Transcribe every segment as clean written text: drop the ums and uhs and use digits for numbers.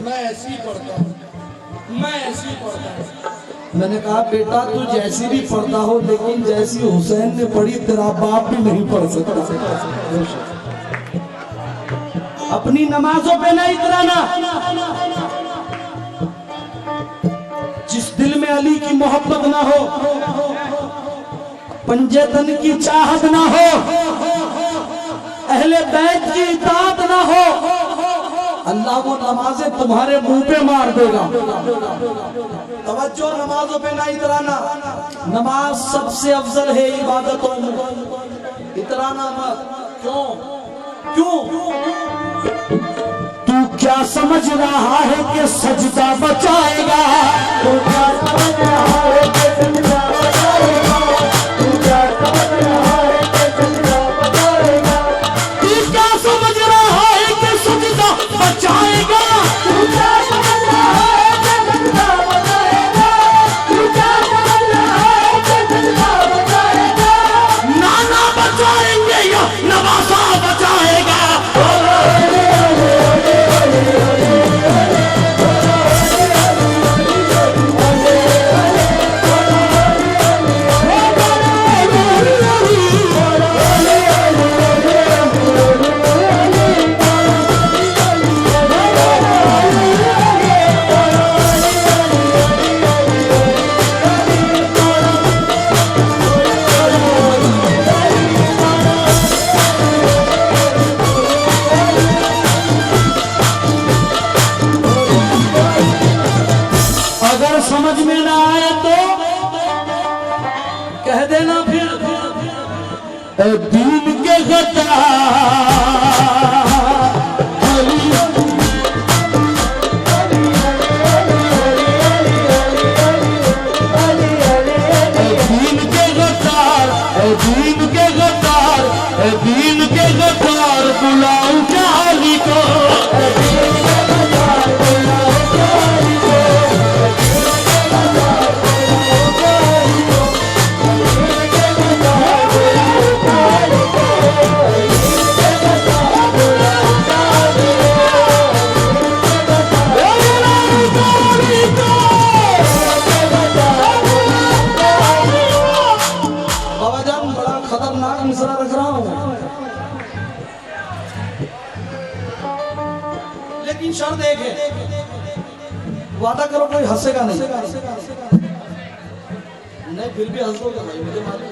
मैं ऐसी पढ़ता हूँ, मैं ऐसी पढ़ता हूँ। मैंने कहा बेटा तू जैसी भी पढ़ता हो, लेकिन जैसी हुसैन ने पढ़ी तेरा बाप भी नहीं पढ़ सकता। अपनी नमाजों पे ना इतराना। जिस दिल में अली की मोहब्बत ना हो, पंजेतन की चाहत ना हो, अहले बैत की इताअत ना हो, अल्लाह वो नमाजें तुम्हारे मुंह पे मार देगा। तवज्जो, नमाजों पे ना इतराना। नमाज सबसे अफजल है इबादतों में, इतराना मत। क्यों क्यों? तू क्या समझ रहा है कि सजदा बचाएगा? तू क्या समझ रहा है कि सजदा बचाएगा? तू क्या समझ रहा है कि सजदा बचाएगा? तू क्या समझ रहा है कि सजदा बचाएगा? तू क्या समझ रहा है कि सजदा बचाएगा? तू क्या समझ रहा है कि सजदा बचाएगा? नाना बचाएंगे या नवासा बचाएगा? समझ में ना आए तो कह देना फिर दीन के गद्दार बुलाऊं क्या अली को? लेकिन शर्त एक है, वादा करो कोई हंसेगा नहीं। नहीं फिर भी हंसोगे भाई, मुझे मालूम।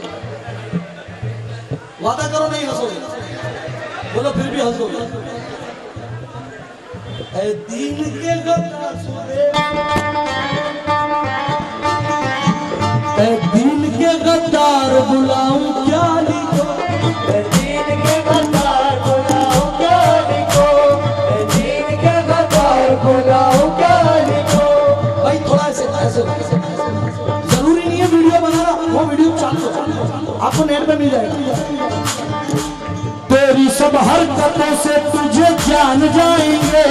वादा करो नहीं हंसोगे, बोलो फिर भी हंसोगे। ऐ दीन के गद्दार सुने, ऐ दीन के गद्दार बुलाऊं क्या अली को? ऐ दीन के गद्दार बुलाऊं क्या अली को? ऐ दीन के गद्दार बुलाऊं क्या अली को? भाई थोड़ा ऐसे जरूरी नहीं है वीडियो बनाना, वो वीडियो चालू आपको नेट पे मिल जाएगा। तेरी सब हरकतों से तुझे जान जाएंगे,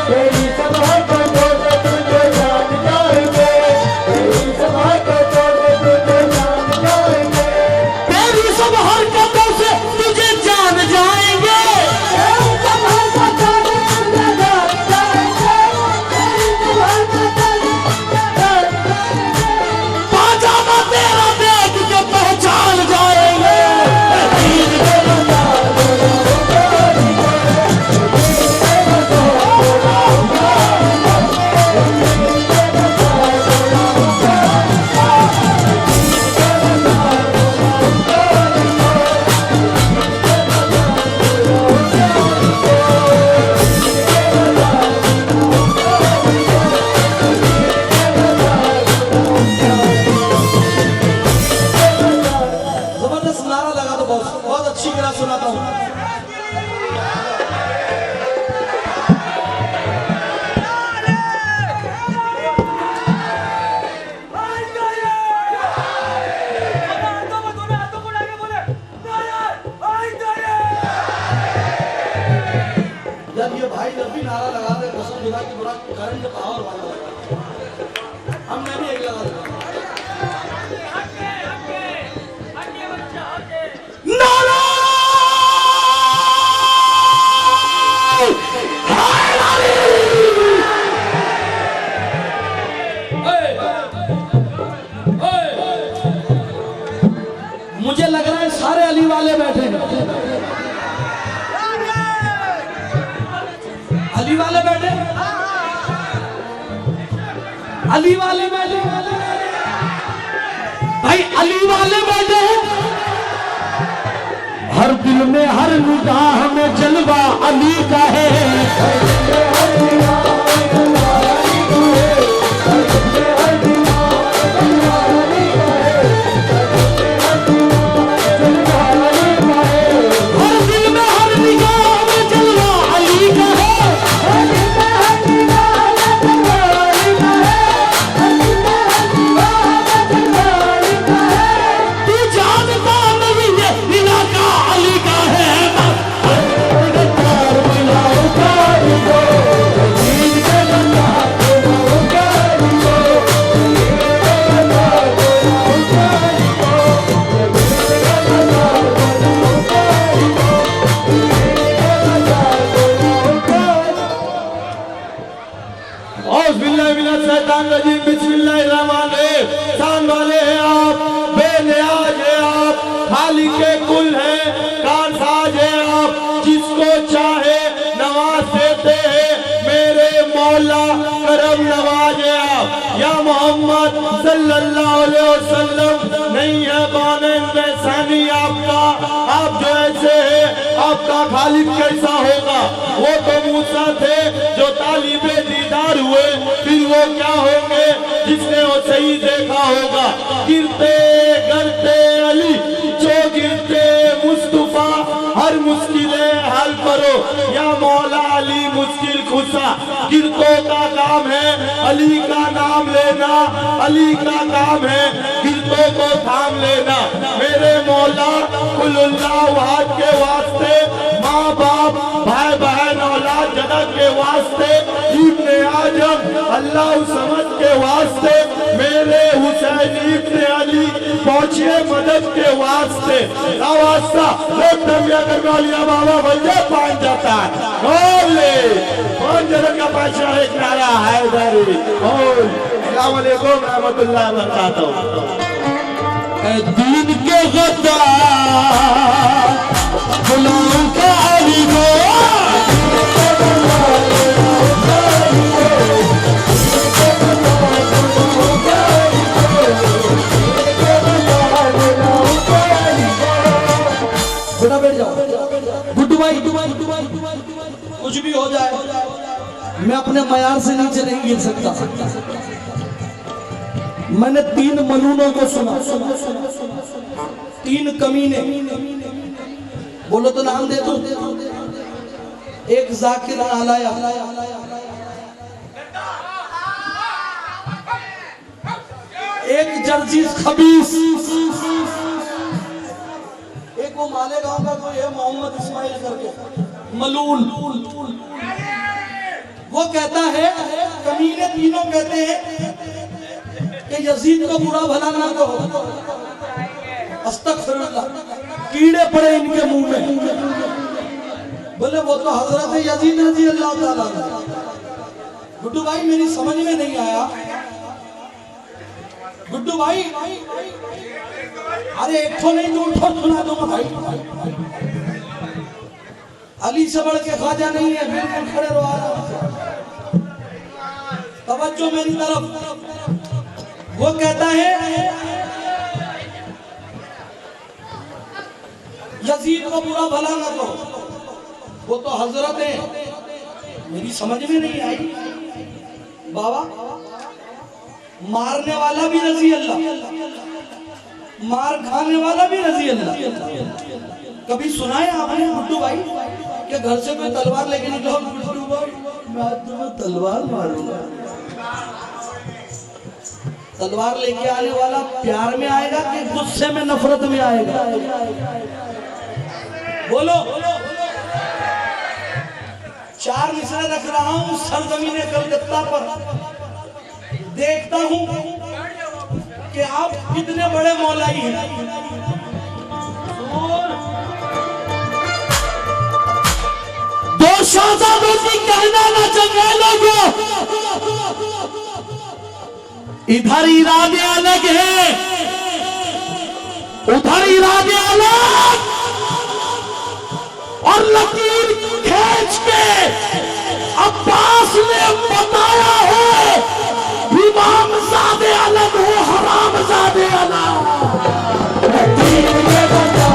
तेरी सब हरकतों से तुझे जान जाएंगे, तेरी सब हरकतों से तुझे जान जाएंगे, तेरी सब हरकतों से तुझे जान जाएंगे, तेरी सब हरकतों से तुझे जान जाएंगे, तेरी सब हरकतों से जान जाएंगे। पाजामा तेरा देख के पहचान जाएंगे। जबरदस्त नारा लगा दो, बहुत अच्छी तरह सुनाता हूँ। जब ये भाई जब भी नारा लगा दे, कसम खुदा की बड़ा करंट पावर वाला लगा, हम मैं भी एक लगा दूंगा। नारा हाय अली बैठे, अली वाले बैठे भाई, अली वाले बैठे हैं। हर दिल में हर निगाह में जलवा अली का है। शान वाले हैं आप, बेनियाज हैं आप, खालिक के कुल हैं, कारसाज हैं आप, जिसको चाहे नवाज देते हैं मेरे मौला, करम नवाजे आप। या मोहम्मद सल्लल्लाहु अलैहि वसल्लम नहीं है बाने इंसानी आपका, आप जो ऐसे हैं आपका खालिक कैसा होगा? वो तो मूसा थे जो तालिबे दीदार हुए, फिर वो क्या होंगे जिसने वो सही देखा होगा। गिरते गिरते अली जो गिरते मुस्तफा, हर मुश्किलें हल करो या मौला अली मुश्किल खुशा। गिरतों का काम है अली का नाम लेना, अली का काम है गिरतों को थाम लेना। मेरे मौला कुल्लाह वहाद के वास्ते, माँ बाप भाई बहन औलाद जगत के वास्ते, इब्ने आजम अल्लाह समझ के वास्ते, मेरे हुसैन इब्ने अली पहुंचे मदद के वास्ते। वास्ता लोग तंबिया करने वाली बाबा बंदे पान जाता है। बोले कौन जगत का बादशाह एक नारा है इधर। अस्सलाम वालेकुम रहमतुल्लाह बरकातहू। दीन के गद्दार गुलाम का अली को, बेटा बैठ जाओ। गुड्डू भाई कुछ भी हो जाए मैं अपने मयार से नीचे नहीं गिर सकता। मैंने 3 मलूनों को सुना, 3 कमीने, बोलो तो नाम दे दो। एक जाकिर आलाया, एक जर्जीस खबीस, एक वो मालेगांव का कोई है मोहम्मद इस्माइल करके मलून। वो कहता है, कमीने तीनों कहते हैं कि यजीद को बुरा भला ना कहो, अस्तगफिरुल्लाह, कीड़े पड़े इनके मुंह में। बोले वो तो हजरत यजीद रजी अल्लाह ताला। गुड्डू भाई मेरी समझ में नहीं आया। गुड्डू भाई अरे एक तो नहीं, 2 ठो सुना दूंगा भाई। अली से बढ़ के ख्वाजा नहीं है, बिल्कुल खड़े रहो। तवज्जो मेरी तरफ। वो कहता है यजीद को बुरा भला ना करो, वो तो हजरत है। मेरी समझ में नहीं आई बाबा। मारने वाला भी रजी अल्लाह, मार खाने वाला भी रजी अल्लाह। कभी सुना है आपने गुड्डू भाई कि घर से कोई तलवार लेके निकलो, गुड्डू भाई मैं तुम्हें तलवार मारूंगा? तलवार लेके आने वाला प्यार में आएगा कि गुस्से में नफरत में आएगा? बोलो। 4 मिसरे रख रहा हूं सरजमीने कलकत्ता पर, देखता हूं कि आप कितने बड़े मौलाई हैं। दो शहजादों की कहना ना चंगे लोगों, इधर इरादे अलग है, उधर इरादे अलग, और लकीर खींच के अब्बास ने बताया है इमाम ज़ादे अलग हो हराम ज़ादे अलग। दीन के बता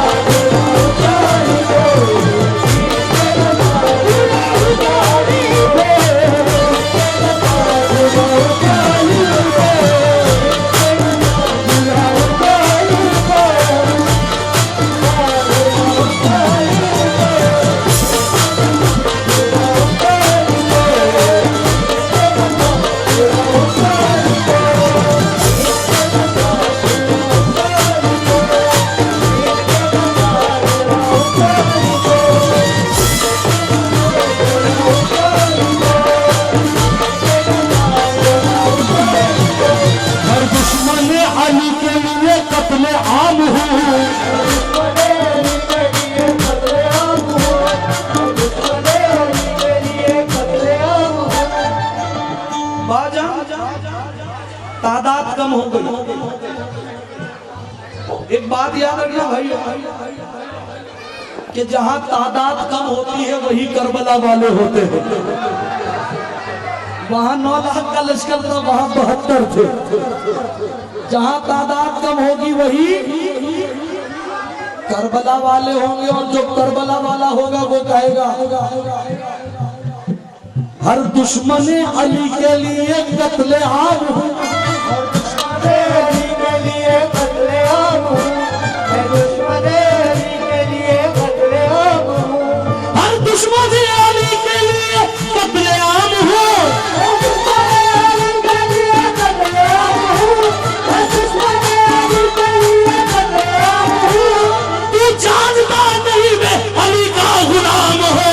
तादाद कम हो गई। एक बात याद रखना भाई कि जहां तादाद कम होती है वही करबला वाले होते हैं। वहां 9 लाख का लश्कर था, वहां 72 थे। जहां तादाद कम होगी वही करबला वाले होंगे, और जो करबला वाला होगा वो कहेगा हर दुश्मन अली के लिए कत्ले आम हूं, हर दुश्मन अली के लिए कत्ले आम हूं, मैं दुश्मन अली के लिए कत्ले आम हूं, हर दुश्मन अली के लिए कत्ले आम हूं, हर दुश्मन अली के लिए कत्ले आम हूं, हर दुश्मन अली के लिए कत्ले आम हूं। तू जानता नहीं मैं अली का गुलाम हूं।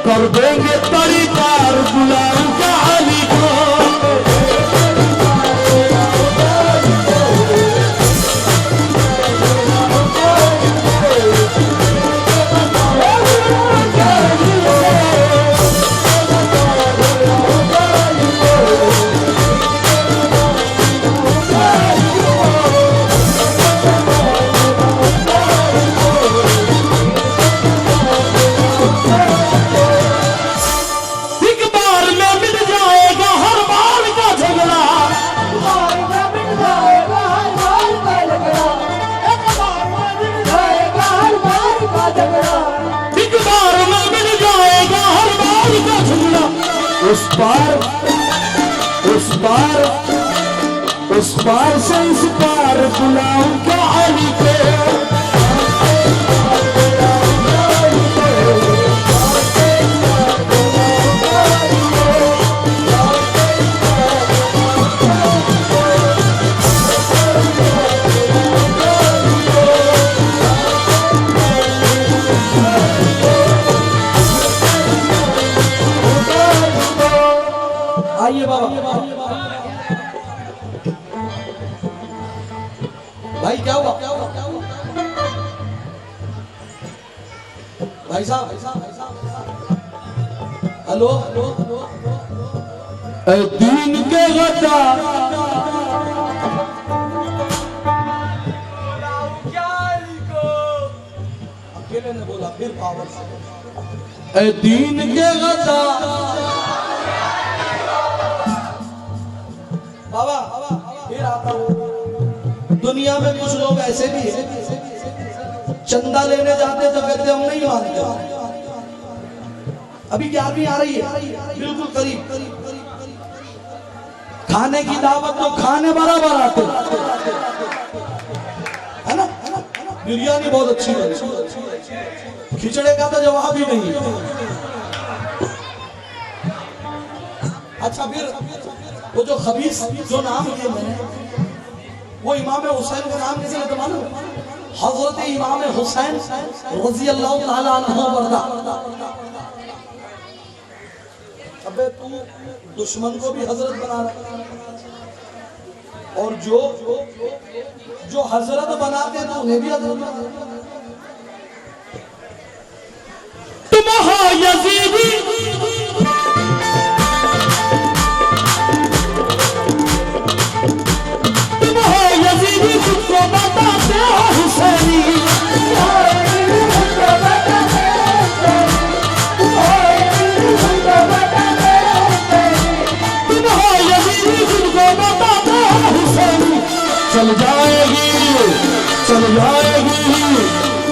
कर देंगे परिवार गुलाम का अली को। उस पार से इस पार बुलाऊंगा अली को। आइए बाबा। भाई क्या हुआ? भाई साहब हेलो, दीन के गदा अकेले ने बोला फिर पावर दीन के गदा। बाबा फिर आता हूँ। दुनिया में कुछ लोग ऐसे भी हैं, चंदा लेने जाते तो कहते हम नहीं मानते। अभी 11वीं आ रही है, बिल्कुल करीब। खाने की दावत तो खाने बराबर आते है ना। बिरयानी बहुत अच्छी है, खिचड़े का तो जवाब ही नहीं। अच्छा फिर वो जो खबीस जो नाम लिए मैंने वो इमाम हुसैन का नाम किसी ने तो मालूम? हजरत इमाम हुसैन रजी अल्लाह ताला अन्हु वर्दा। अबे तू दुश्मन को भी हजरत बना रहा, और जो हजरत बनाते हैं तो उन्हें भी हजरत बना। तुम हो यजीदी, तुम हो यजीदी, तुमको बताते हो हुसैनी। तुम हो यजीदी, तुमको बताते हो हुसैनी। चल जाएगी, चल जाएगी,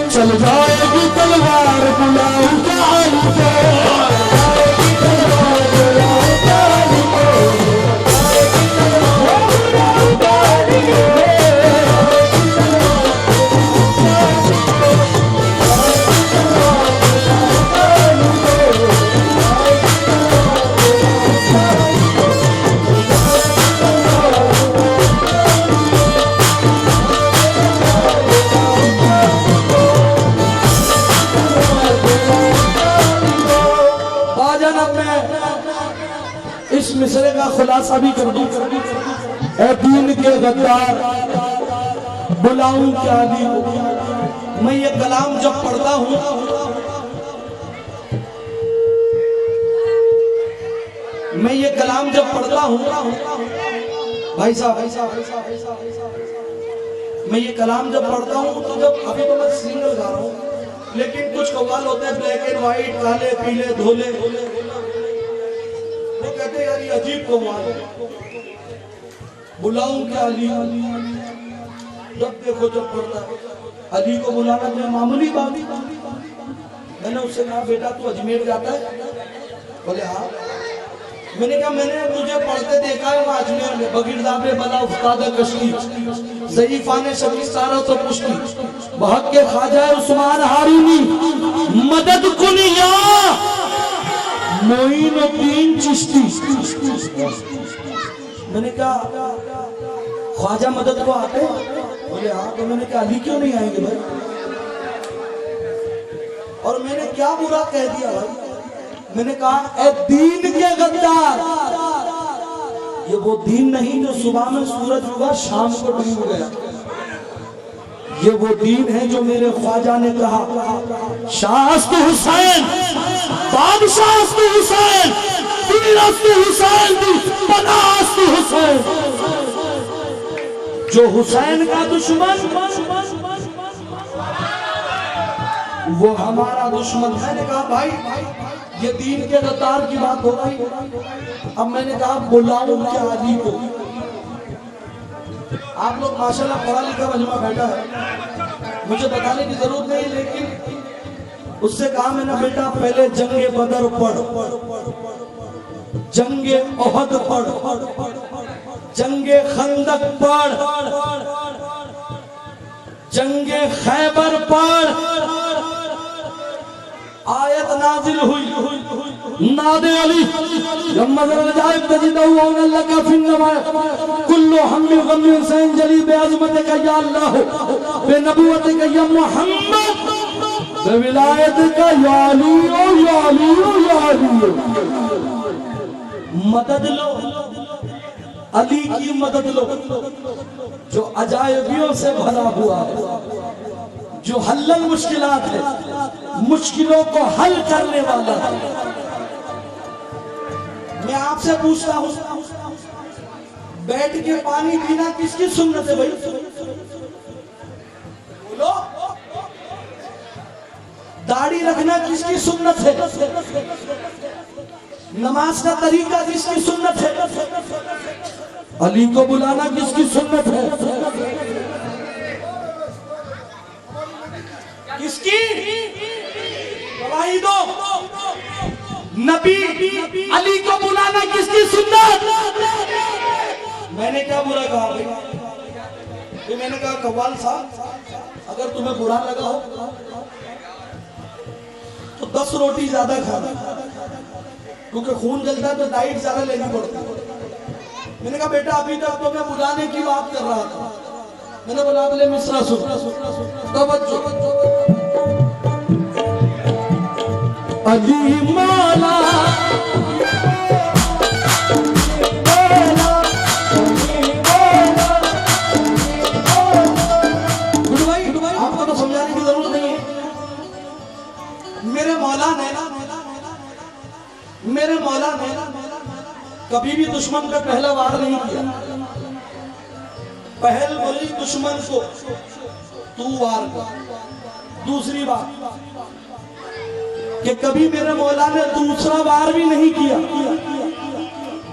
चल जाएगी तलवार बुलाओ काली को। मिसरे का खुलासा भी कर दूं। ए दीन के गद्दार, बुलाऊं क्या अली को। मैं ये कलाम जब पढ़ता हूँ, मैं ये कलाम जब पढ़ता हूँ भाई साहब, मैं ये कलाम जब पढ़ता हूँ तो जब अभी तो मैं सिंगल गा रहा हूँ, लेकिन कुछ कव्वाल होते हैं ब्लैक एंड व्हाइट, काले पीले धोले, वो कहते यार ये अजीब कव्वाल है, बुलाऊं क्या अली। जब देखो जब पढ़ता है अली को बुलाना तो मामूली बात। मैंने उससे कहा बेटा तू अजमेर जाता है? बोले हाँ। मैंने कहा मैंने तुझे पढ़ते देखा है वहाँ अजमेर में, बगीरदाबे बला उस्ताद कश्ती, ज़ईफ़ाने शकीस्तारा तो पुश्ती, बहक के ख्वाजा उस्मान हारूनी, मदद कुनिया मोइनुद्दीन चिश्ती। मैंने कहा ख्वाजा मदद को आते? बोले हाँ। तो मैंने कहा अली क्यों नहीं आएंगे भाई? और मैंने क्या बुरा कह दिया भाई? मैंने कहा ए दीन के गद्दार, ये वो दीन नहीं जो सुबह में सूरज उगा शाम को डूब गया। ये वो दीन है जो मेरे ख्वाजा ने कहा शाहस्त हुसैन, बादशाहस्त हुसैन, पीरस्त हुसैन, पनाहस्त हुसैन। जो हुसैन का दुश्मन वो हमारा दुश्मन। मैंने कहा भाई ये दीन के गद्दार की बात हो गई। अब मैंने कहा बुलाऊं क्या अली को? आप लोग माशाल्लाह पढ़ा लिखा मजमा बैठा है, मुझे बताने की जरूरत नहीं, लेकिन उससे कहा मैंने बेटा पहले जंगे बदर पढ़, जंगे ओहद पढ़, जंगे खंदक पढ़, जंगे खैबर पढ़। आयत नाजिल हुई नादे अली यमज़ल जाइब तजिदहु अल्लाह का फिन्नमा कुल्लु हम्मी गम्मी हुसैन जली बेअज़मत का या अल्लाह बेनबुवत का या मोहम्मद बेविलायत का या अली ओ या अली ओ या अली। मदद लो, अली की मदद लो जो अजायबियों से भरा हुआ है, जो हल्लल मुश्किलात है, मुश्किलों को हल करने वाला है। मैं आपसे पूछता हूं बैठ के पानी पीना किसकी सुन्नत है भाई? बोलो। दाढ़ी रखना किसकी सुन्नत है? नमाज का तरीका किसकी सुन्नत है? अली को बुलाना किसकी सुन्नत है? किसकी? गवाही दो। नबी अली को बुलाना किसकी सुन्नत? मैंने क्या बुरा कहा भाई? तो मैंने कहा कव्वाल साहब अगर तुम्हें बुरा लगा हो तो 10 रोटी ज्यादा खाना, क्योंकि खून जलता है तो डाइट ज्यादा लेनी पड़ती है। मैंने कहा बेटा अभी तक तो मैं बुलाने की बात कर रहा था, मैंने बोला बोले मिश्रा सुन तवज्जो अली मौला गुरु भाई आपको तो समझाने की जरूरत नहीं है। मेरे मौला ने कभी भी दुश्मन पे पहला वार नहीं किया। पहल बोली दुश्मन को तू वार कर। दूसरी बात कि कभी मेरे मौला ने दूसरा वार भी नहीं किया,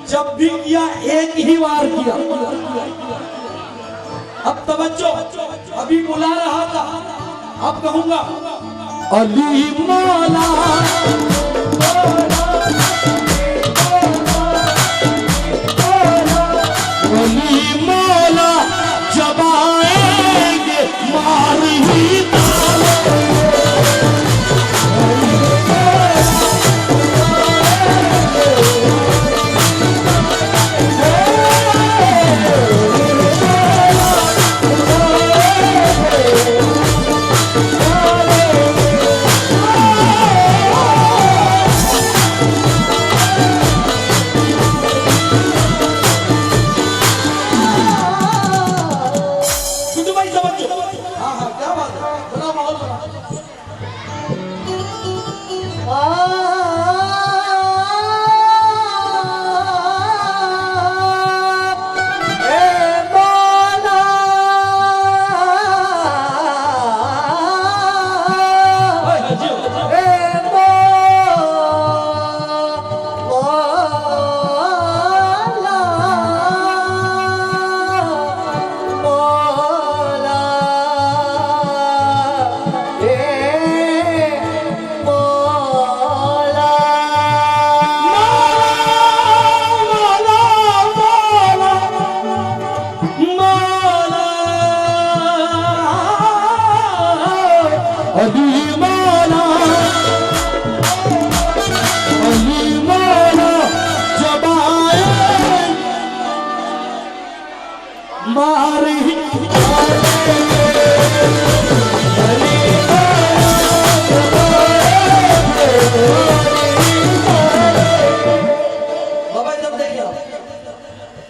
जब भी किया एक ही वार किया। अब तवज्जो, अभी बुला रहा था, अब कहूंगा अली मौला अली मौला जब आएंगे मार ही डाले।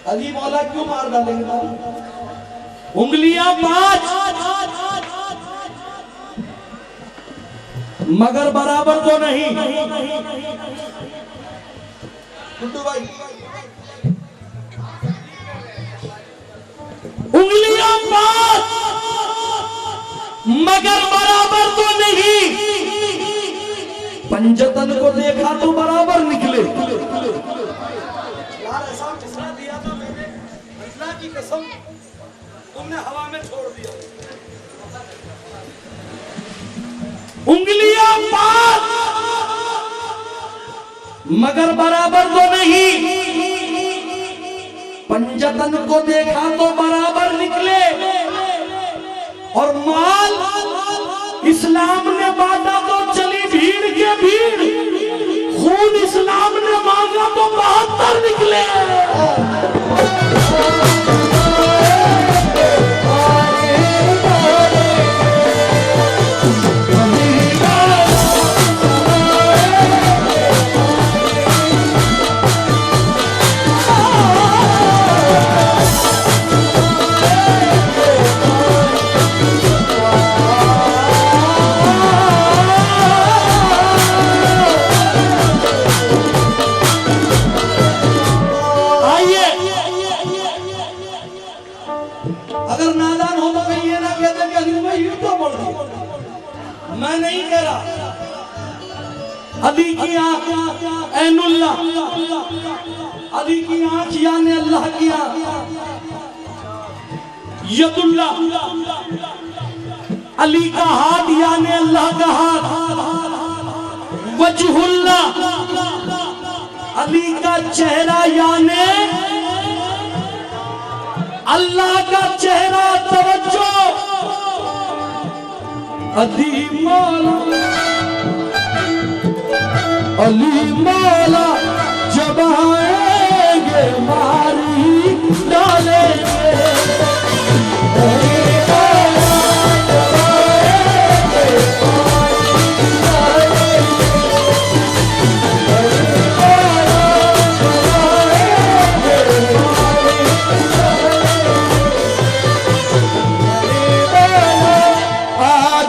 अली मौला क्यों मार डालेंगे? उंगलियां पांच मगर बराबर तो नहीं। गुड्डू भाई उंगलियां पांच मगर बराबर तो नहीं। पंजतन को देखा तो बराबर निकले। यार ऐसा फैसला दिया था मैंने, अल्लाह की कसम तुमने हवा में छोड़ दिया। उंगलियां पांच मगर बराबर तो नहीं। पंजतन को देखा तो बराबर निकले। और माल इस्लाम ने बांटा तो चली भीड़ के भीड़। खून इस्लाम ने मांगा तो 72 निकले। अगर नादान हो तो कहीं ये ना कहते कि अली भाई ये तो बोल रही। मैं नहीं कह रहा। अली की आंख ऐनुल्लाह, अली की आंख यानी अल्लाह की आंख, यदुल्लाह, अली का हाथ यानी अल्लाह का हाथ, वजहुल्लाह, अली का चेहरा यानी अल्लाह का चेहरा। तवज्जो, अली मौला, अली मौला जब आएंगे मारी डालेंगे।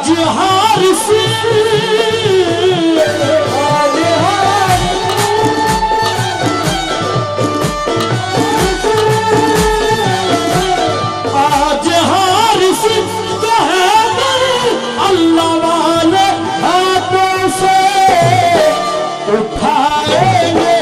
आज हारिस आज हारिस तो है अल्लाह वाले हाथों से उठाएंगे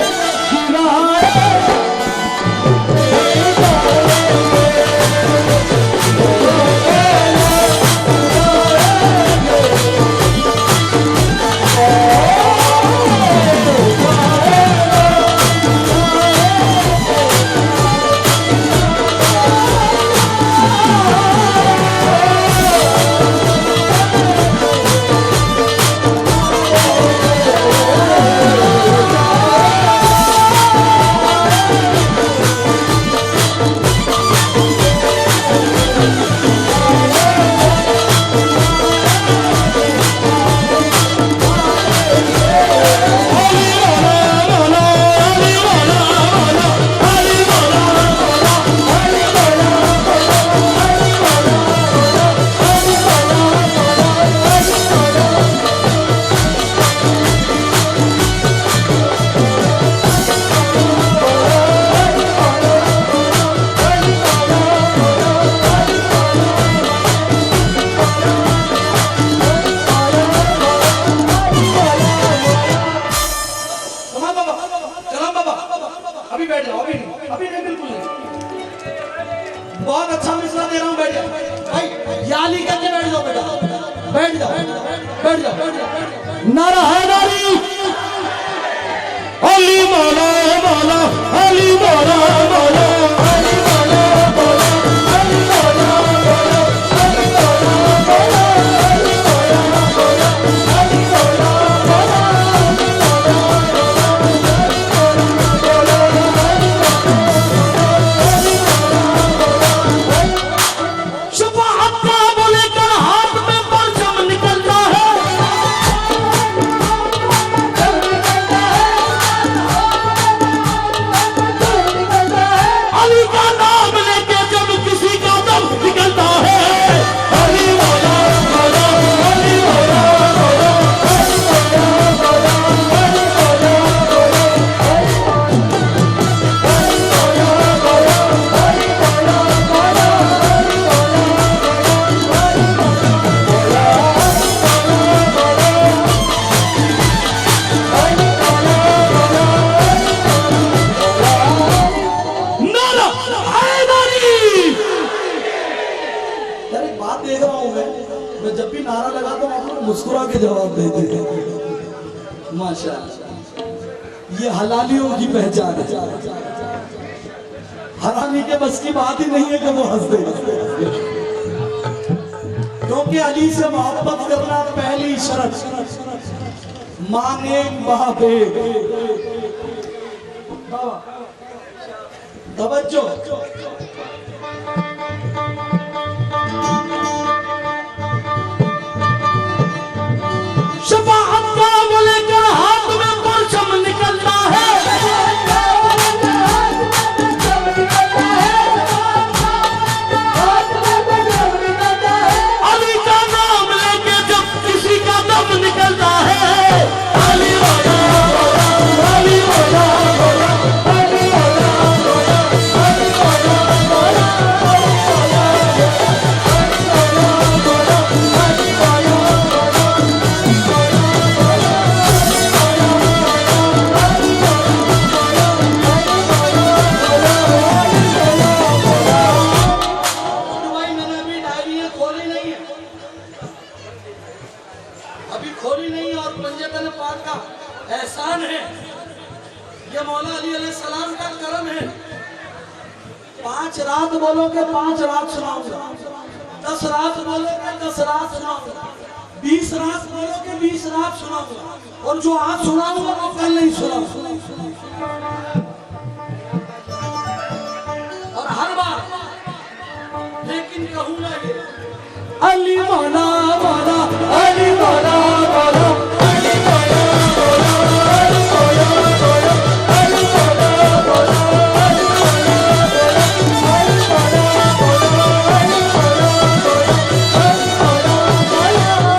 बहुत अच्छा मिसरा दे रहा हूँ, बैठ जाओ भाई, याली करके बैठ जाओ बेटा, बैठ जाओ बैठ जाओ बैठ जाओ। नारा है नारी अली मौला मौला अली मौला मौला अली मौला मौला अली मौला मौला अली मौला मौला अली मौला मौला अली मौला शफाअत का बोले कर हाथ में परचम निकलता है अली का नाम लेके जब किसी का दम निकलता है अली मौला मौला अली मौला मौला अली मौला मौला अली मौला मौला अली मौला मौला अली मौला मौला नारा हैदरी। यार एक बात देख रहा हूँ मैं जब भी नारा लगाता हूँ आप लोग मुस्कुरा के जवाब देते हैं, माशाअल्लाह। ये हलालियों की पहचान है, हरामी के बस की बात ही नहीं है कि वो हंस दे, क्योंकि अली से मोहब्बत करना पहली शर्त, मां एक बाप एक। तवज्जो, शफाअत का बोले कर हाथ में परचम निकलता है अली का नाम लेके जब किसी का दम निकलता है अली मौला मौला अली मौला मौला अली मौला मौला अली मौला मौला अली मौला भाई मैंने अभी डायरी खोली नहीं है, अभी खोली नहीं है, और पंजतन पाक का एहसान है, ये मौला अली अलैहिस्सलाम का करम है। 5 रात बोलोगे 5 रात सुनाऊंगा, 10 रात बोलोगे 10 रात सुनाऊंगा, 20 रात बोलोगे 20 रात सुनाऊंगा, और जो आज सुनाऊंगा वो कल नहीं सुनाऊंगा। और हर बार लेकिन कहूंगा ये अली मौला मौला अली मौला मौला अली मौला मौला अली मौला मौला अली मौला मौला अली मौला मौला अली मौला मौला अली मौला मौला अली मौला मौला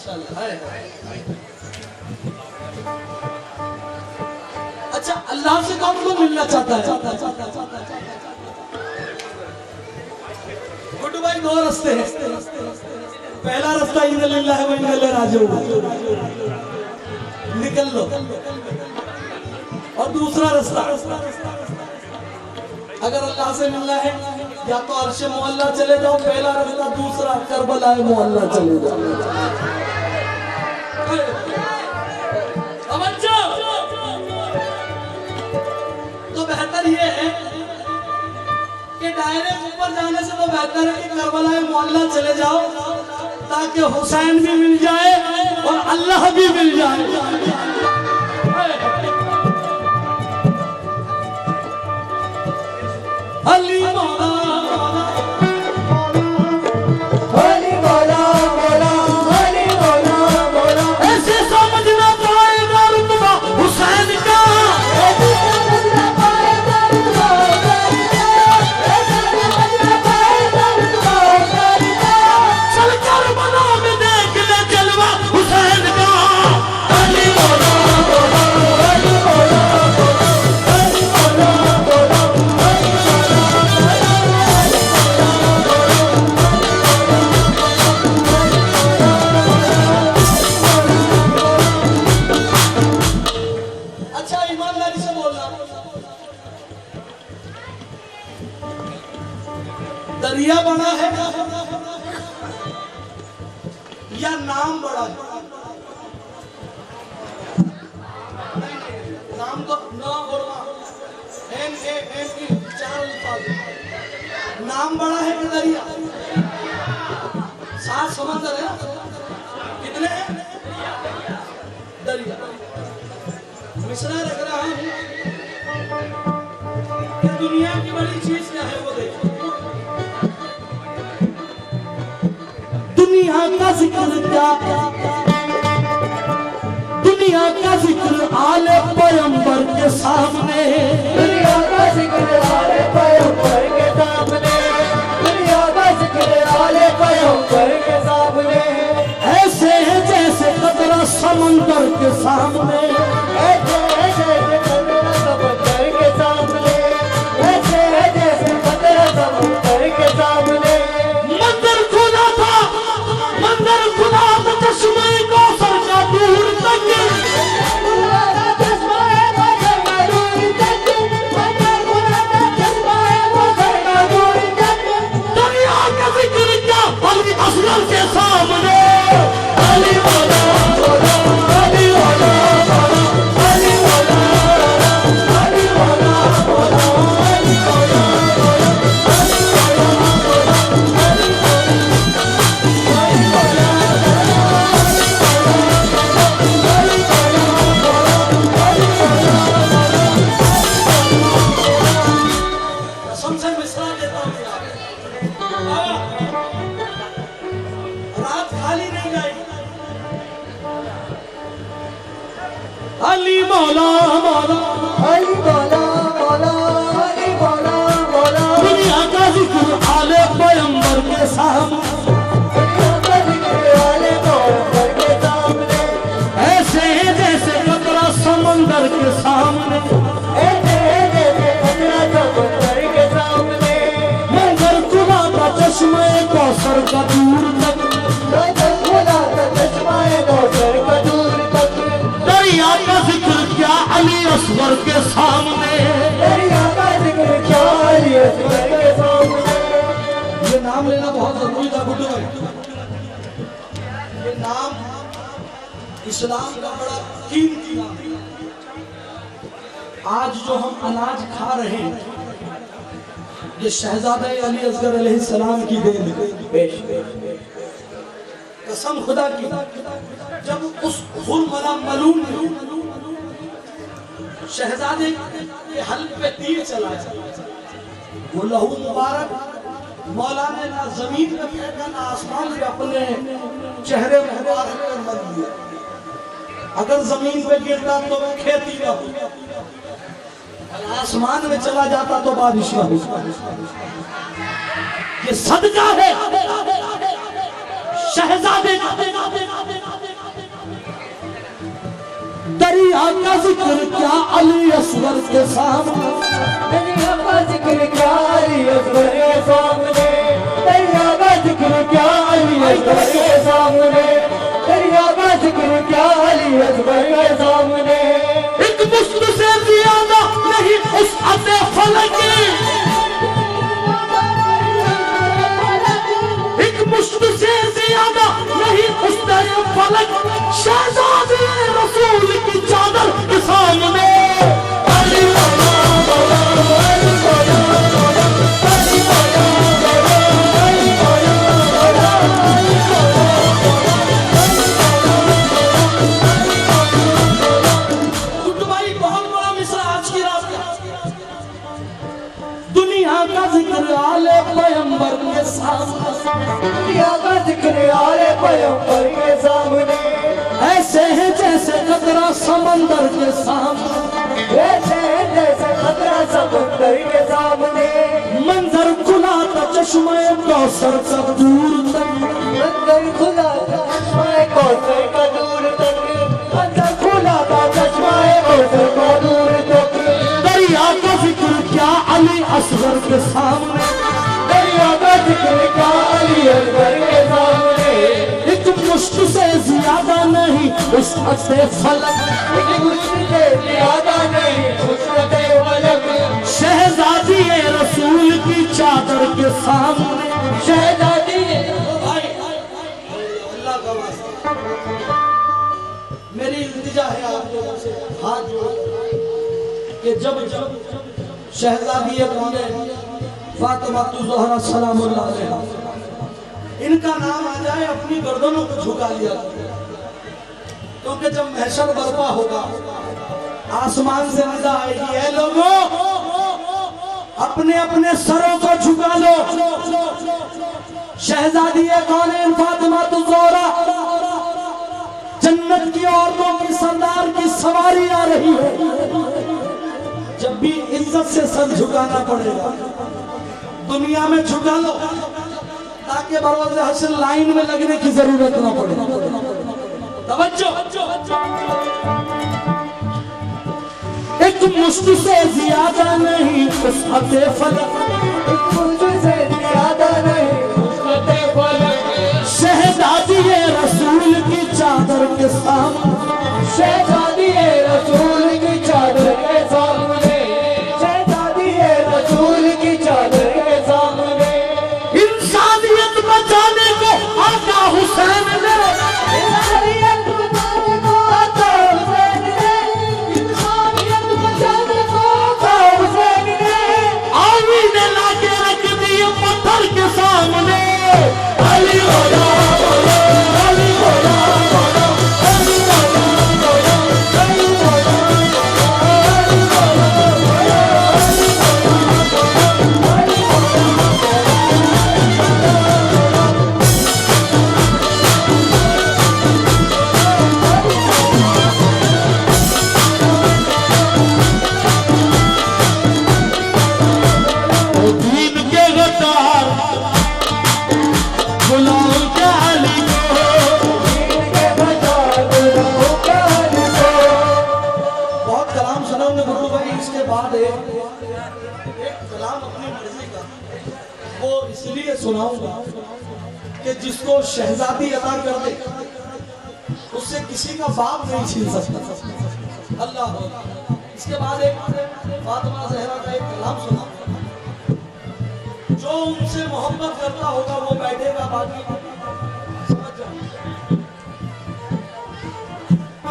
माशाल्लाह है। अच्छा, अल्लाह से कौन कौन मिलना चाहता है? गुड्डू भाई, दो रास्ते हैं। पहला रास्ता इन्ना लिल्लाह व इन्ना इलैहि राजिऊन, निकल लो। और दूसरा रास्ता, अगर अल्लाह से मिलना है या तो अर्श मोहल्ला चले जाओ, पहला रास्ता। दूसरा करबला मोहल्ला चले जाओ। तो बेहतर ये है कि डायरेक्ट ऊपर जाने से तो बेहतर है कि करबला मोहल्ला चले जाओ, ताकि हुसैन भी मिल जाए और अल्लाह भी मिल जाए। अली मौला अली मौला मौला अली मौला मौला, ऐसे समझना पाएगा रुतबा हुसैन का, ऐसे समझना पाएगा रुतबा हुसैन का, ऐसे समझना पाएगा रुतबा हुसैन का। चल करबला में देख ले जलवा हुसैन का। अली मौला मौला अली मौला मौला अली मौला मौला अली अच्छा, ईमानदारी से बोलना, दरिया बड़ा है या नाम बड़ा है? नाम तो ना और NAME 4 अल्फाज। नाम बड़ा है कि दरिया? 7 समंदर है ना? कितने हैं? दरिया। मिसरा रख रहा हूं कि दुनिया की बड़ी चीज क्या है वो देखो। दुनिया का जिक्र क्या, दुनिया का जिक्र आले पैगंबर के सामने, दुनिया का जिक्र आले पैगंबर के सामने, दुनिया का जिक्र आले पैगंबर के सामने। ऐसे है जैसे कतरा समंदर के सामने, ऐसे है जैसे कतरा समंदर के सामने, ऐसे है जैसे कतरा समंदर के सामने। मंदिर खुदा था, मंदिर खुदा था चश्मे कौसर का दूर तक, खुदा का चश्मा है कौसर का दूर तक, मंदिर खुदा का चश्मा है कौसर का दूर तक। दुनिया का जिक्र क्या अली असगर के सामने। अली मौला मौला अली मौला मौला अली मौला अली मौला मौला अली मौला कसम से मिसरा देता हूं यार, रात खाली नहीं जाएगी। अली मौला मौला, अली मौला मौला अली मौला मौला। दुनिया का जिक्र आले पैगंबर के सामने, दुनिया का जिक्र आले पैगंबर के सामने, ऐसे है जैसे कतरा समंदर के सामने। ऐसे है जैसे कतरा समंदर के सामने। मंदिर खुदा का चश्मे कौसर का दूर तक, मंदिर खुदा का चश्मा है कौसर का दूर तक। दरिया का जिक्र क्या अली असगर के सामने। दरिया का जिक्र क्या अली असगर के सामने। ये नाम लेना बहुत जरूरी था गुड्डू भाई। ये नाम इस्लाम का बड़ा कीमती नाम है। आज जो हम अनाज खा रहे हैं ये शहजादा अली असगर अलैहिस्सलाम की देन है। कसम खुदा की, जब उस खुरमला मलूम ने शहजादे के हल्क पे तीर चलाया, वो लहू मुबारक मौला ने ना जमीन पे फेंका ना आसमान पे अपने चेहरे मुबारक पर मल दिया। अगर जमीन पे गिरता तो खेती न हो, आसमान में चला जाता तो बारिश न हो। ये सदका है शहजादे का। जिक्र क्या अली असगर के सामने, दुनिया का जिक्र क्या अली असगर के सामने, दुनिया का जिक्र क्या अली असगर के सामने, दुनिया का जिक्र क्या अली असगर के सामने। एक मुश्त से ज्यादा नहीं उस अते फलक, एक मुश्त से ज्यादा नहीं उस तेरे फलक, शहजादे रसूल की चादर के सामने। अली भाई बहुत बड़ा मिसरा आज की रात का। दुनिया का जिक्र आले पैगंबर के सामने, दुनिया का जिक्र आले पैगंबर के सामने, ऐसे है जैसे कतरा समंदर के सामने, ऐसे है जैसे कतरा समंदर के सामने। मंजर खुला था चश्मे कौसर का दूर तक, मंजर खुला था चश्मे कौसर का दूर तक, मंजर खुला था चश्मे कौसर का दूर तक। दरिया का जिक्र क्या अली असगर के सामने, दरिया का जिक्र क्या अली असगर के सामने। एक मुश्त से ज्यादा नहीं उस अते फलक, एक मुश्त से ज्यादा नहीं उस अते फलक। शहजादी रसूल की चादर के सामने, शहजादी अल्लाह का वास्ता मेरी इल्तिजा है आप लोगों से हाथ जोड़ कि जब शहजादी फातिमा ज़हरा सलामुल्लाह अलैहा इनका नाम आ जाए अपनी गर्दनों को झुका लिया, क्योंकि जब महशर बर्पा होगा आसमान से निदा आएगी, ऐ लोगों अपने अपने सरों को झुका लो। शहजादी कौन फातिमा ज़हरा जन्नत की औरतों की सरदार की सवारी आ रही है। जब भी इज्जत से सर झुकाना पड़ेगा दुनिया में झुका लो, ताकि बरोज़े हश्र लाइन में लगने की जरूरत ना पड़े। तवज्जो, एक मुश्त से ज्यादा नहीं उस अते फलक, एक मुश्त से ज्यादा नहीं उस अते फलक। शहजादी रसूल की चादर के सामने, शहजादी रसूल की चादर के सामने, शहजादी रसूल की चादर के सामने। इंसानियत बचाने को आका हुसैन ने, इंसानियत बचाने को आका हुसैन ने, इंसानियत बचाने को आका हुसैन ने। आईने लाके रख दिए पत्थर के सामने। अली होया अली होया अली दीन के गद्दार गुलाम के अली को, बहुत कलाम सुना हमने गुरु भाई। इसके बाद एक कलाम अपनी मर्जी का वो इसलिए सुनाऊंगा कि जिसको शहजादी अदा कर दे उससे किसी का बाप नहीं छीन सकता। अल्लाह। इसके बाद एक फातिमा ज़हरा का एक कलाम सुना, जो उनसे मोहब्बत करता होगा वो बैठेगा, बाकी समझ जाओ।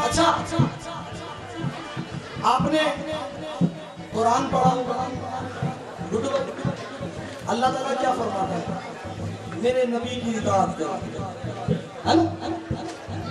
अच्छा, आपने कुरान पढ़ा होगा, अल्लाह ताला क्या फरमाता है, मेरे नबी की इताअत करो, है ना?